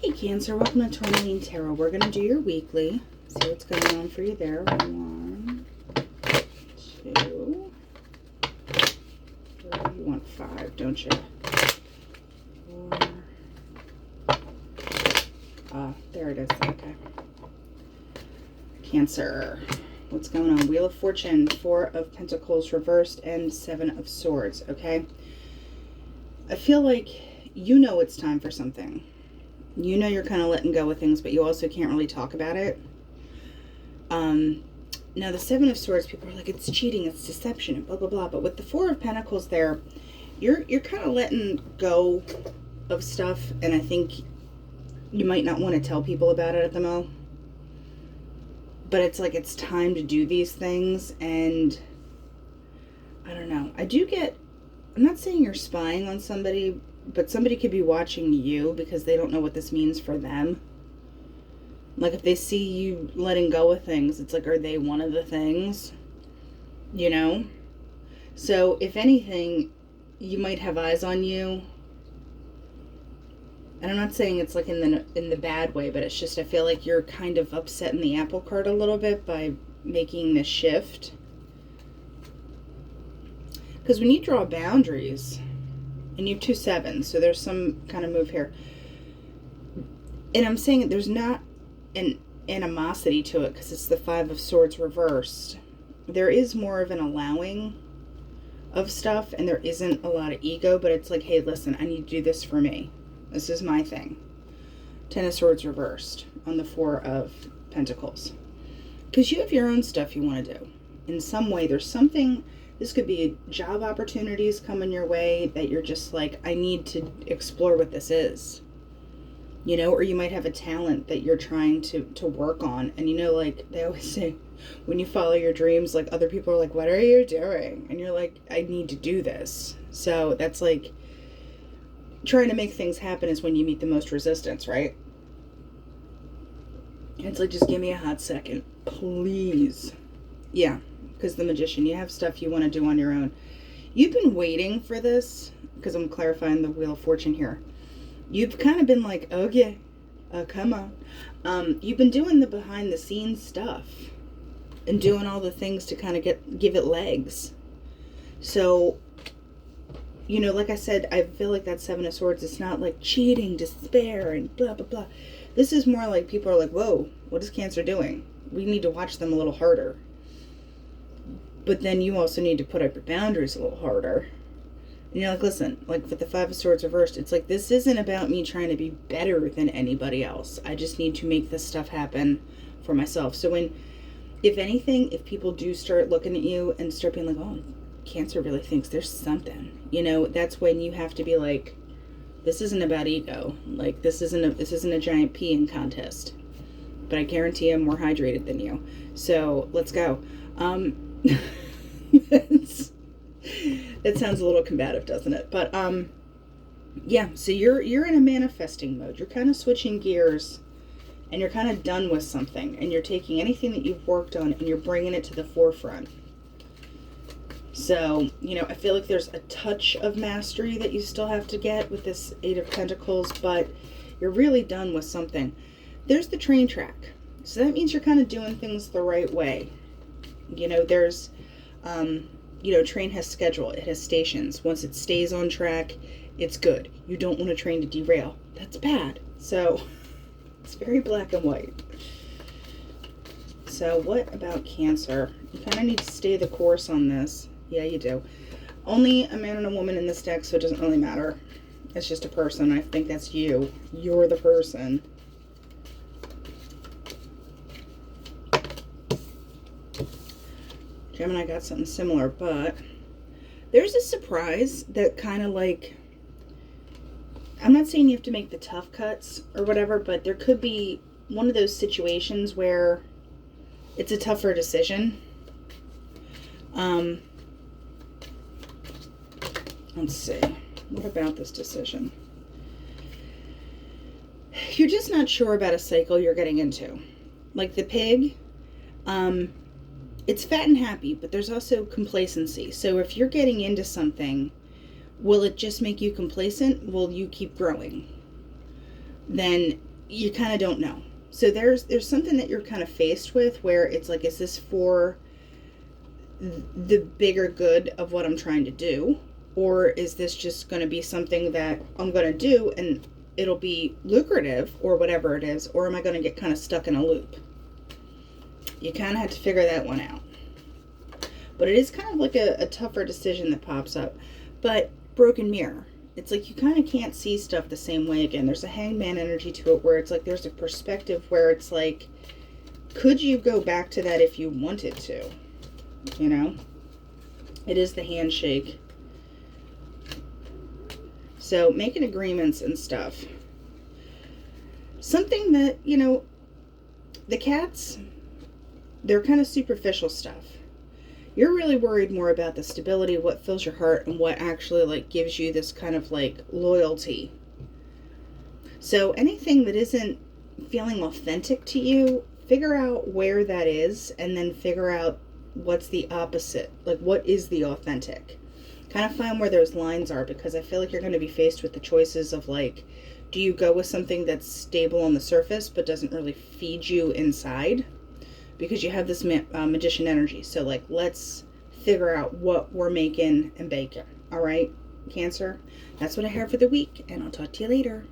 Hey Cancer, welcome to Tourmaline Tarot. We're going to do your weekly. See what's going on for you there. 1, 2, 3. You want 5, don't you? 4. There it is. Okay. Cancer. What's going on? Wheel of Fortune, 4 of Pentacles reversed, and 7 of Swords. Okay. I feel like you know it's time for something. You know you're kind of letting go of things, but you also can't really talk about it. Now the 7 of Swords, people are like, it's cheating, it's deception, and blah, blah, blah. But with the 4 of Pentacles there, you're kind of letting go of stuff, and I think you might not want to tell people about it at the moment. But it's like it's time to do these things, and I don't know. I'm not saying you're spying on somebody, but somebody could be watching you because they don't know what this means for them. Like if they see you letting go of things, it's like, are they one of the things? You know? So if anything, you might have eyes on you. And I'm not saying it's like in the bad way, but it's just I feel like you're kind of upsetting the apple cart a little bit by making this shift. Because when you draw boundaries, and you have 2 7s, so there's some kind of move here. And I'm saying there's not an animosity to it because it's the 5 of Swords reversed. There is more of an allowing of stuff, and there isn't a lot of ego, but it's like, hey, listen, I need to do this for me. This is my thing. 10 of Swords reversed on the 4 of Pentacles. Because you have your own stuff you want to do. In some way, there's something... This could be job opportunities coming your way that you're just like, I need to explore what this is. You know, or you might have a talent that you're trying to work on. And you know, like they always say, when you follow your dreams, like other people are like, what are you doing? And you're like, I need to do this. So that's like, trying to make things happen is when you meet the most resistance, right? It's like, just give me a hot second, please. Yeah. Because the Magician, you have stuff you want to do on your own. You've been waiting for this, because I'm clarifying the Wheel of Fortune here. You've kind of been like, okay, come on. You've been doing the behind the scenes stuff and doing all the things to kind of give it legs. So, you know, like I said, I feel like that 7 of Swords, it's not like cheating, despair, and blah, blah, blah. This is more like people are like, whoa, what is Cancer doing? We need to watch them a little harder. But then you also need to put up your boundaries a little harder. And you're like, listen, like with the 5 of Swords reversed, it's like, this isn't about me trying to be better than anybody else. I just need to make this stuff happen for myself. So if anything, if people do start looking at you and start being like, oh, Cancer really thinks there's something, you know, that's when you have to be like, this isn't about ego. Like, this isn't a giant peeing contest. But I guarantee I'm more hydrated than you. So let's go. That sounds a little combative, doesn't it? But yeah, so you're in a manifesting mode. You're kind of switching gears, and you're kind of done with something, and you're taking anything that you've worked on and you're bringing it to the forefront. So, you know, I feel like there's a touch of mastery that you still have to get with this 8 of Pentacles, but you're really done with something. There's the train track. So that means you're kind of doing things the right way. You know, there's, you know, train has schedule. It has stations. Once it stays on track, it's good. You don't want a train to derail. That's bad. So it's very black and white. So what about Cancer? You kind of need to stay the course on this. Yeah, you do. Only a man and a woman in this deck, so it doesn't really matter. It's just a person. I think that's you. You're the person. Gemini got something similar, but there's a surprise that kind of like, I'm not saying you have to make the tough cuts or whatever, but there could be one of those situations where it's a tougher decision. Let's see. What about this decision? You're just not sure about a cycle you're getting into. Like the pig, it's fat and happy, but there's also complacency. So if you're getting into something, will it just make you complacent? Will you keep growing? Then you kind of don't know. So there's something that you're kind of faced with where it's like, is this for the bigger good of what I'm trying to do? Or is this just going to be something that I'm going to do and it'll be lucrative or whatever it is? Or am I going to get kind of stuck in a loop? You kind of have to figure that one out. But it is kind of like a tougher decision that pops up. But broken mirror. It's like you kind of can't see stuff the same way again. There's a hangman energy to it where it's like there's a perspective where it's like, could you go back to that if you wanted to? You know? It is the handshake. So making agreements and stuff. Something that, you know, the cats, they're kind of superficial stuff. You're really worried more about the stability, what fills your heart, and what actually like gives you this kind of like loyalty. So anything that isn't feeling authentic to you, figure out where that is and then figure out what's the opposite. Like, what is the authentic? Kind of find where those lines are, because I feel like you're going to be faced with the choices of like, do you go with something that's stable on the surface but doesn't really feed you inside? Because you have this magician energy. So like, let's figure out what we're making and baking. All right, Cancer? That's what I have for the week, and I'll talk to you later.